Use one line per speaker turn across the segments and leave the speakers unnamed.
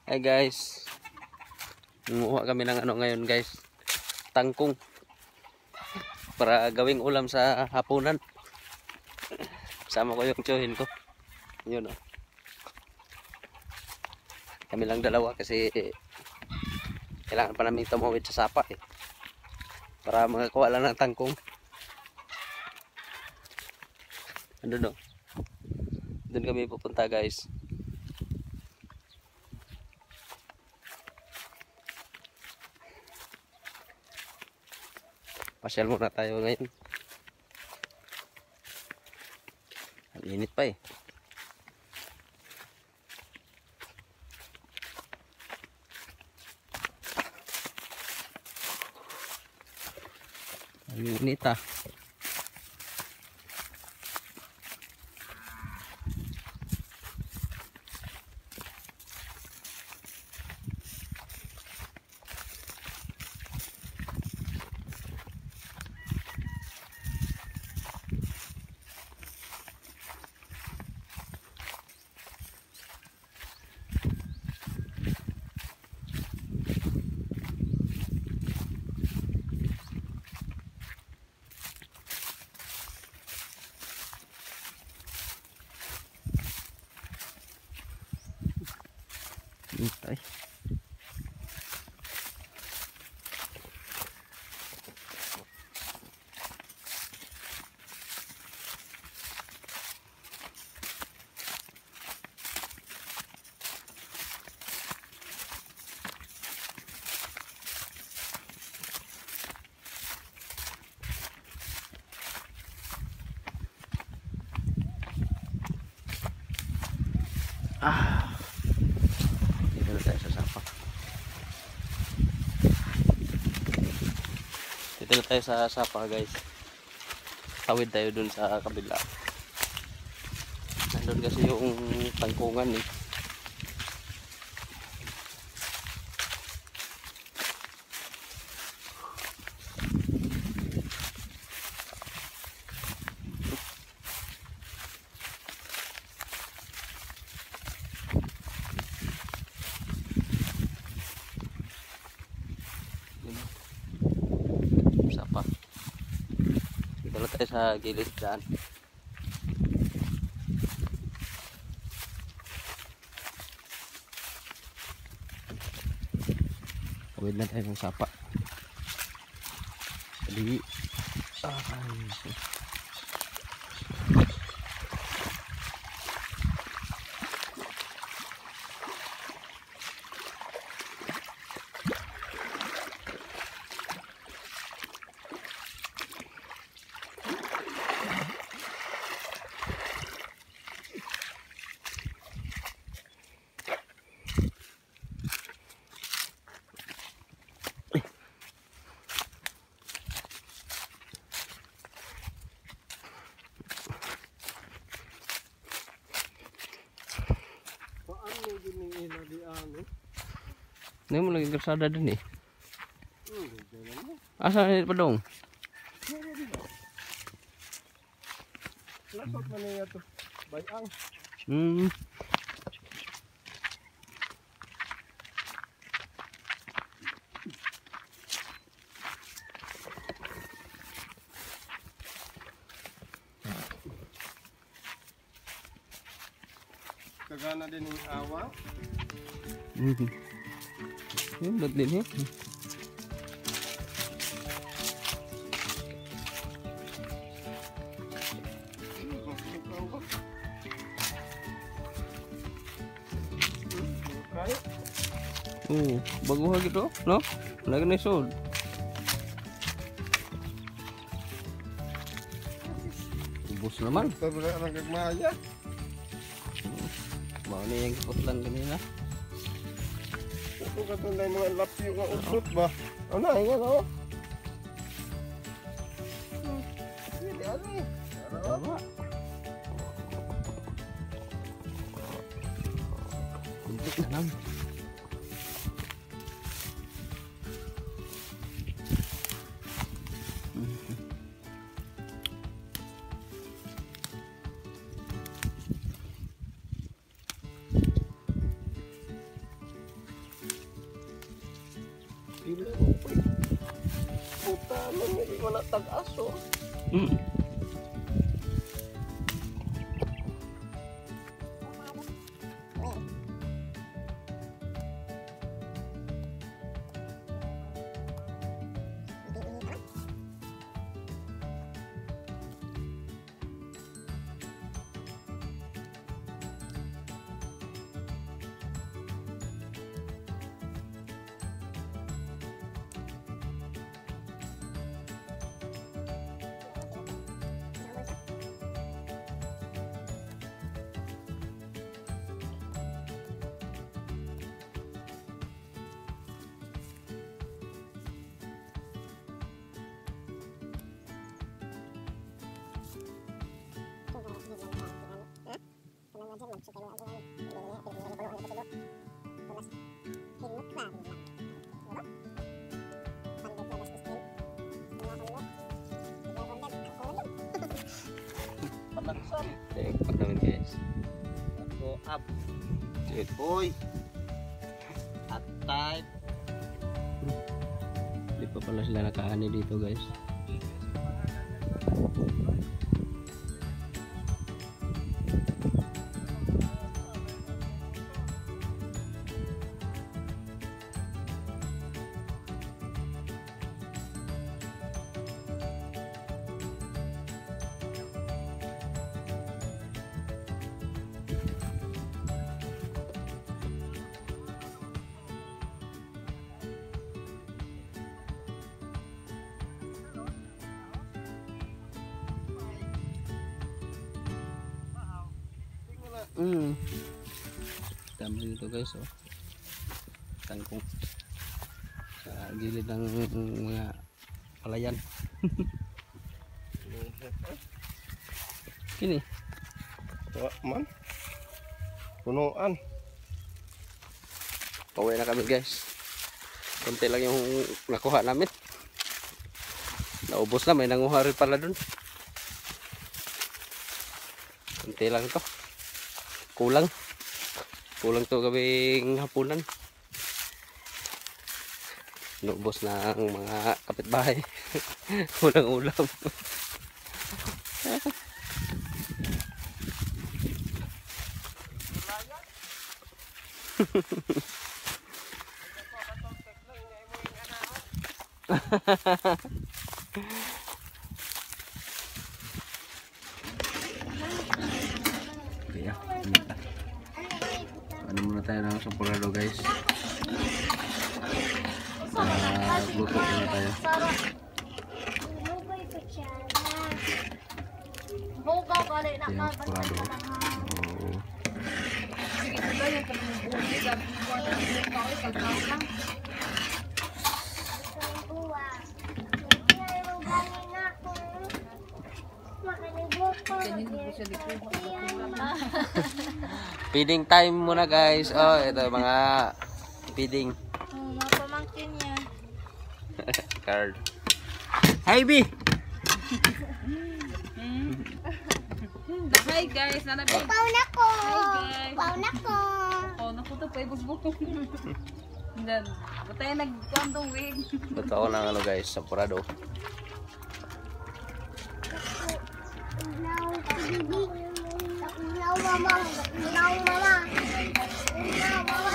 Hi guys, nanguha kami ng ano ngayon guys, tangkong para gawing ulam sa hapunan. Sama ko yung tsuhin ko. Yun oh. Kami lang dalawa kasi kailangan pa namin tumawid sa sapa eh, para makakuha lang ng tangkong. Andun oh. Doon kami pupunta guys. Pasyal muna tayo ngayon. Ang init pa eh. Ang init ah. Ay. Dito na tayo sa sapa. Dito na tayo sa sapa guys. Tawid tayo dun sa kabila. Nandun kasi yung tangkungan eh. Sapa. Dito na tayo sa gilid dyan. Tawid na tayo ng sapa. Jadi ini mo lagi kersada din eh. Asa ni padong?
Lasot man niya to. Bayang. Kagana din yung awa.
Yung dot din eh. Bagus gitu, no? Lagi nih sud. Ubus naman.
Tabra ang gagmaya.
Mau nih yang keputlan kanina.
Ito katulad mga lapyo nga usot ba? Ano nga no? Hindi ano eh.
Tama. Untuk na lang.
Pila mo pa. Puta man, hindi wala tag-aso.
Tengok namin guys.
Go up.
Cute.
Hoy. At type.
Hindi pa pala sila nakaani dito guys. Dami dito guys, oh. Tangkong sa gilid ng mga palayan. Kini
Wa man. Punuan.
pauwi na kami guys. Konti lang yung nakuha namin. Naubos na, may nanguha rin pala dun. Konti lang to. Kulang to gawing hapunan. Naubos na ang mga kapitbahay. Walang ulam. Kaya, ano muna tayo ng sampurado guys. Luto muna tayo. Ayan, sampurado. Oo. Feeding time muna guys. Oh, ito mga feeding.
Mga pamangkin niya.
Card. Hi B.
Hi guys, nanabi.
Pauna ko!
Hi guys.
Pauna ko!
Oh, naku to pa ibusbuk. Dan, butay nagkandong wig.
Luto ako ng ano guys, sampurado.
Unaw, bibi. Unaw, mama. Unaw, mama. Unaw, mama.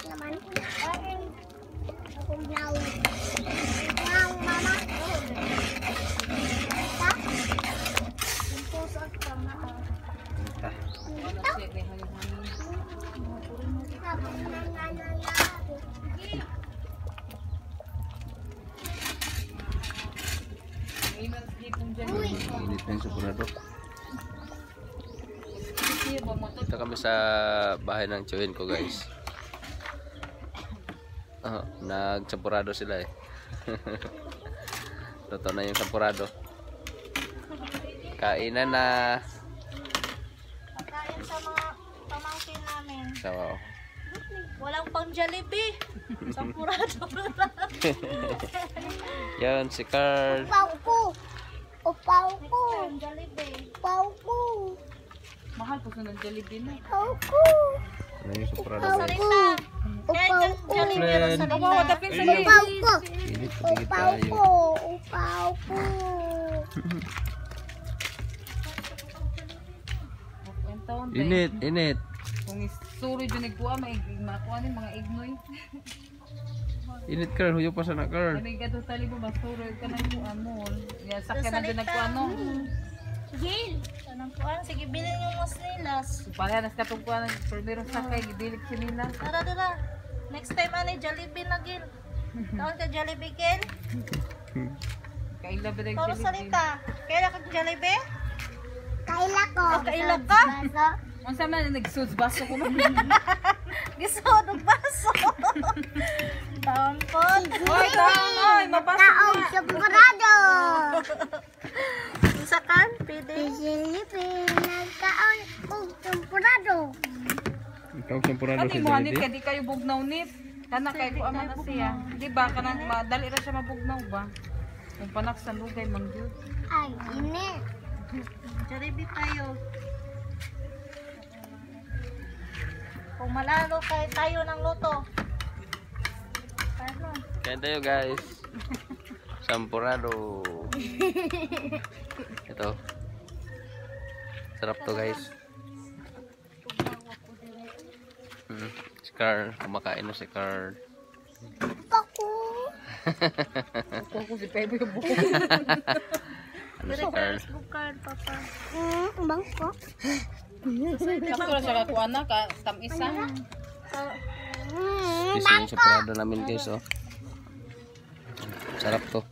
Naman. Unaw. Unaw, mama.
Init na yung sampurado. Dito kami sa bahay ng tiyuhin ko guys. Oh, nagsampurado sila eh. Totoo na yung sampurado. Kainan na.
Pagkain sa mga pamangkin namin.
So,
Walang pang Jollibee. Sampurado lang.
yan si Carl.
Upaw ko! Upaw ko!
Ang Jollibee.
Upaw ko!
Mahal po sa ng Jollibee na.
Upaw ko!
Ano yung sampurado
Upaw
guys?
ko!
Kahit
Upaw
ang
ko!
Flynn.
Kawawa tapin sa liit.
Upaw ko.
Init pa tigit
Upaw
tayo.
ko. Upaw ko.
Ang taon, tay.
Init, init.
Kung isuro dyan nagkuha, makuha ni mga ignoy.
Init Carl, huyo pa sana Carl.
Sabi ka doon tali mo, masuro ka na yung amon. Yan, sakyan na dyan nagkuha no.
Gil, anong kuan? Sige, bilhin yung mas nilas.
Supaya nas katungkuha ng primero sakay, gibilig sinila.
Tara. Next time, ano, Jollibee na, Gil. Taon ka Jollibee, Gil?
Kaila ba na
Toro salita. Kaya ka Jollibee?
Kaila ko.
Kailag ka?
Baso.
Ang sama na nagsuds baso ko nun.
Gusto ng baso. Taon po.
Oy, oy, mabasa
Kaong
na.
sigurado.
Isa kan? Pwede.
Silipin. Nagkaon kong sigurado.
Ikaw sampurado
Ano
si
mo hanit
Jollibee.
kaya di kayo bugnaw nit? Kana kay ko ama na siya. Di ba kanang madali ra siya mabugnaw ba? Kung panak sa lugay mangyud.
Ay, init.
Jollibee tayo. Kung malalo tayo ng luto. Paano?
Kaya tayo guys. Sampurado. Ito. Sarap to guys. Si Carl, kumakain na si Carl.
Ako.
Ako si Pepe yung buko.
Ano si Carl?
Facebook card, Papa.
Bangko.
Ako na siya kakuha na ka tam-isa.
Isa yung sampurado namin guys oh. Sarap to.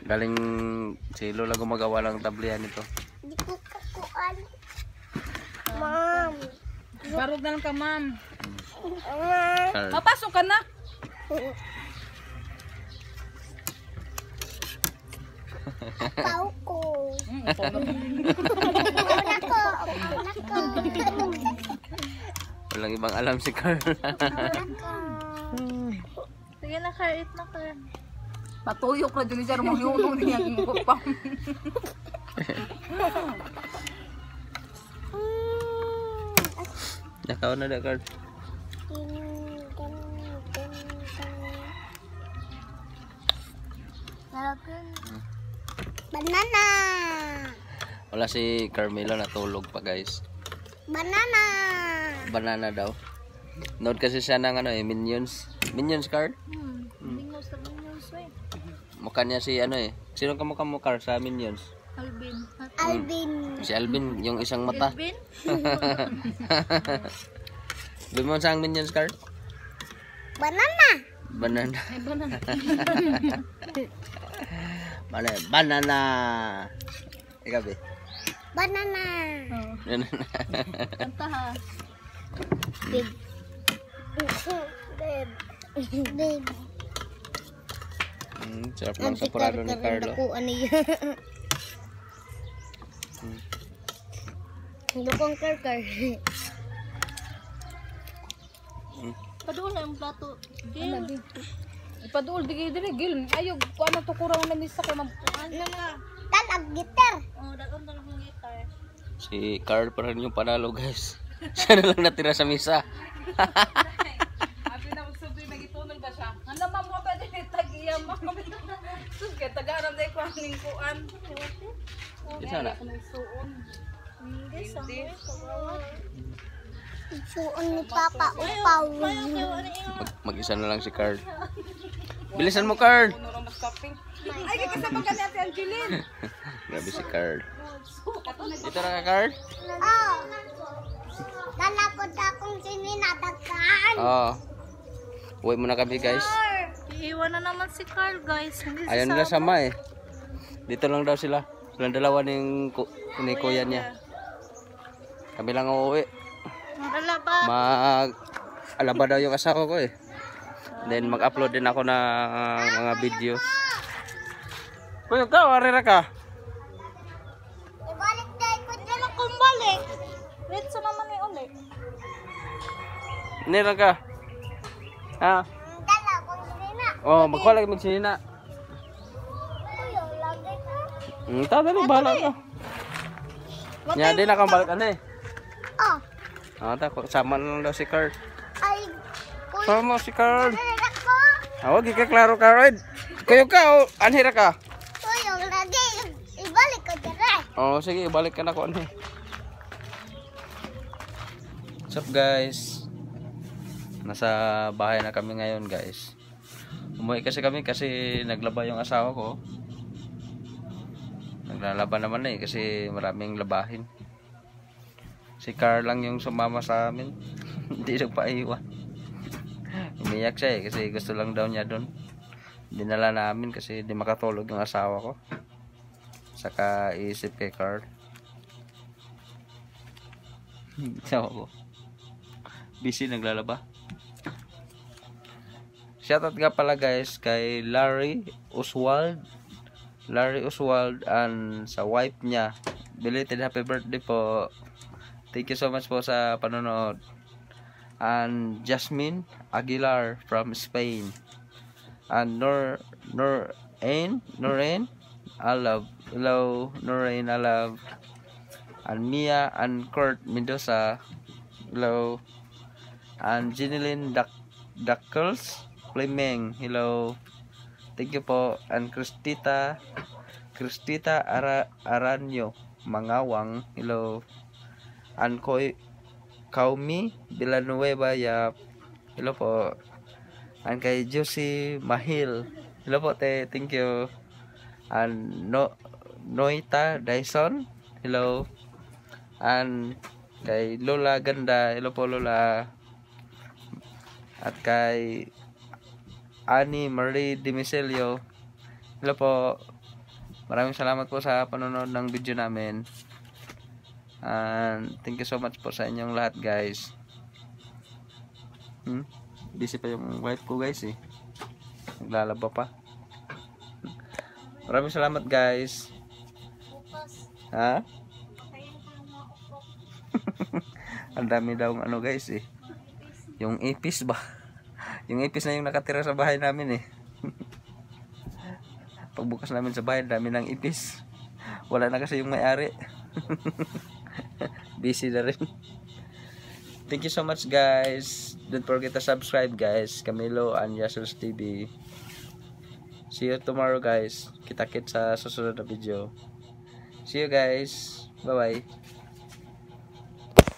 Galing si Lola gumagawa lang tablihan nito.
Di ko kakuan. Mom.
Barog na lang ka, ma'am.
Carl.
Mapasok ka na.
Pau ko.
Ikaw na.
Una ko. Una ko.
Walang ibang alam si Carl.
Sige na, Car. Eat na, Car.
Patuyok na dyan siya. Rumahiyunong niya yung kupang.
Nakaw na na Carl.
Banana.
Wala si Carmelo natulog pa guys.
Banana.
Banana daw. Nood kasi siya ng ano eh, Minions. Minions Carl?
Mingos na mingos, eh.
Mukha niya si ano eh. Sino ka mukha mo Carl sa Minions?
Alvin.
Alvin.
Si Alvin, yung isang mata.
Alvin?
Bimon sa ang Minions Carl?
Banana.
Banana.
Ay, banana.
Banana. Ikaw be.
Banana.
Oh,
Banana.
kanta ha.
Big. Big. Big.
Sarap lang sa purado ni Carlo.
Ano yun? Lukong karkar.
Padoon na yung plato. Gil.
Ipaduol di kayo din. Gil, ayaw ko ano to kurang na misa kay
Ano na?
Talag gitar.
Oh, dalon na ng guitar.
Si Carl pa rin yung panalo guys. Siya na lang natira sa misa.
Abi na magsubi magitunol ba siya? Ano ma'am mo pa din tag-iya ma'am. Sus kay tagaram dai ko ning kuan.
Isa na.
Suon.
Hindi, samoy. Kawawa.
Suon ni Papa Upaw.
Ayaw, ano yung...
Mag-isa na lang si Carl. Bilisan mo Carl.
Ano mas kaping. Ay kasama ka ni Ate Angeline.
Grabe si Carl. Dito na ka Carl?
Oh. Dalapod akong sininatakaan.
Oo. Uwi muna kami guys.
Iiwan na naman si Carl, guys. Hindi
Ayaw nila sama eh. Dito lang daw sila. Silang dalawa ni kuya niya. Kami lang uuwi.
Wala ba?
Alaba daw yung asawa ko eh. Then mag-upload din ako ng mga videos. Kuya ka, warira ka.
Ibalik tayo ko dyan.
Ano kung balik? Let's naman ni ulit.
Nira ka. Ha?
Dala kong sinina.
Oh, magkuha lang magsinina.
Kuya, lagi ka.
Tadali, bahala ka. Nya din na kang balik ano eh.
Oh.
Sama na lang daw si Carl.
Ay,
Sama si Carl.
Dala ko.
Awag ka klaro ka Red. Kayo ka, anhira ka.
Tuyo lagi. Ibalik ko dire.
Oh, sige, balik ka na ko ano. What's up guys? Nasa bahay na kami ngayon guys. Umuwi kasi kami kasi naglaba yung asawa ko. Naglalaba naman eh kasi maraming labahin. Si Carl lang yung sumama sa amin. Hindi nagpaiwan. Umiyak siya eh kasi gusto lang daw niya doon. Dinala namin kasi di makatulog yung asawa ko. Saka isip kay Carl. Sawa ko. Busy naglalaba. Shoutout nga pala guys kay Larry Oswald and sa wife niya. Belated happy birthday po. Thank you so much po sa panonood. And Jasmine Aguilar from Spain. And Noreen I love. Hello Noreen I love. And Mia and Kurt Mendoza. Hello. And Jeneline Duckles Fleming. Hello. Thank you po. And Cristita Aranyo Mangawang. Hello. And Kaumi Villanueva Yap. Hello po. And kay Josie Mahil. Hello po te. Thank you. And Noita Dyson. Hello. And kay Lola Ganda. Hello po Lola. At kay Annie Marie Dimicelio. Hello po. Maraming salamat po sa panonood ng video namin. And thank you so much po sa inyong lahat guys. Busy pa yung wife ko guys eh. Naglalaba pa. Maraming salamat guys. Ha? Ang dami daw ng ano guys eh. Yung ipis ba? Yung ipis na yung nakatira sa bahay namin eh. Pagbukas namin sa bahay, dami ng ipis. Wala na kasi yung may-ari. Busy na rin. Thank you so much guys. Don't forget to subscribe guys. Camilo and Yasus TV. See you tomorrow guys. Kita-kits sa susunod na video. See you guys. Bye bye.